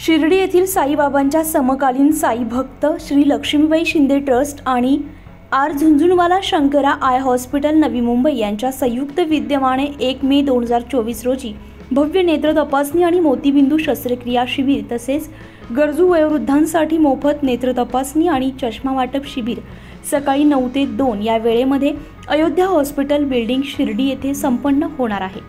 शिर्डी येथील साईबाबांच्या समकालीन साई भक्त श्री लक्ष्मीबाई शिंदे ट्रस्ट आणि R Jhunjhunwala Shankara eye hospital Navi Mumbai यांच्या संयुक्त विद्यमाने 1 मे 2024 रोजी भव्य नेत्र तपासणी आणि मोतीबिंदू शस्त्रक्रिया शिबिर तसेच गरजू वयोवृद्धांसाठी मोफत नेत्र तपासणी आणि चष्मा वाटप शिबिर सकाळी 9 ते 2 या वेळेमध्ये अयोध्या हॉस्पिटल बिल्डिंग शिर्डी येथे संपन्न होणार आहे।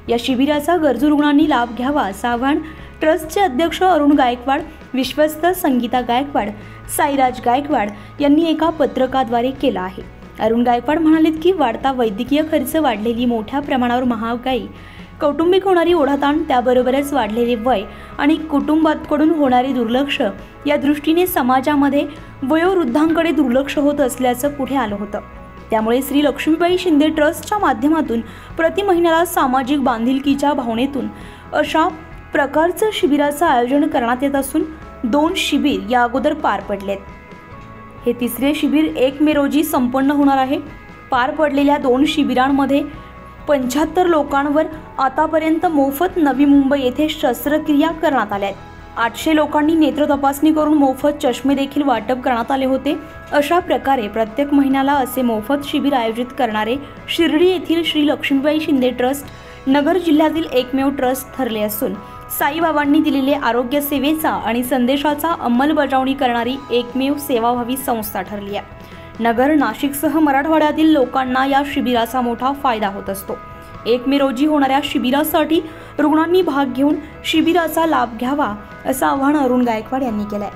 या शिबिराचा गरजू रुग्णांनी लाभ घ्यावा असे आवाहन ट्रस्टचे अध्यक्ष अरुण गायकवाड, विश्वस्त संगीता गायकवाड, साईराज गायकवाड यांनी एका पत्रकाद्वारे केला आहे। अरुण गायकवाड म्हणाले की वाढता वैद्यकीय खर्च, वाढलेली मोठ्या प्रमाणावर महागाई, कौटुंबिक होणारी ओढाताण, त्याबरोबरच वाढलेले वय आणि कुटुंबाकडून होणारे दुर्लक्ष या दृष्टीने समाजामध्ये वयोवृद्धांकडे दुर्लक्ष होत असल्याचं पुढे आलं होतं। त्यामुळे श्री लक्ष्मीबाई शिंदे ट्रस्टच्या माध्यमातून प्रति महिन्याला सामाजिक बांधिलकीच्या भावनेतून अशा प्रकारचं शिबिराचं आयोजन करण्यात येत असून 2 शिबिर या अगोदर पार पडलेत। हे तिसरे शिबिर 1 मे रोजी संपन्न होणार आहे। पार पडलेल्या 2 शिबिरांमध्ये 75 लोकांवर आतापर्यंत मोफत नवी मुंबई येथे शस्त्रक्रिया करण्यात आल्या आहेत। 800 लोकांनी नेत्र तपासणी करून मोफत चष्मे देखील वाटप करण्यात आले होते। अशा प्रकारे प्रत्येक महिन्याला असे मोफत शिबिर आयोजित करणारे शिर्डी येथील श्री लक्ष्मीबाई शिंदे ट्रस्ट नगर जिल्ह्यातील एकमेव ट्रस्ट ठरले असून साईबाबांनी दिलेले आरोग्य सेवेचा आणि संदेशाचा अंमलबजावणी करणारी एकमेव सेवाभावी संस्था ठरली आहे। नगर, नाशिकसह मराठवाड्यातील लोकांना या शिबिराचा मोठा फायदा होत असतो। 1 मे रोजी होणाऱ्या शिबिरासाठी रुग्णांनी भाग घेऊन शिबिराचा लाभ घ्यावा असं आवाहन अरुण गायकवाड यांनी केलंय।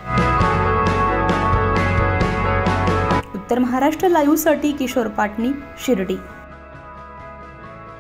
उत्तर महाराष्ट्र लाईव्हसाठी किशोर पाटणी, शिर्डी।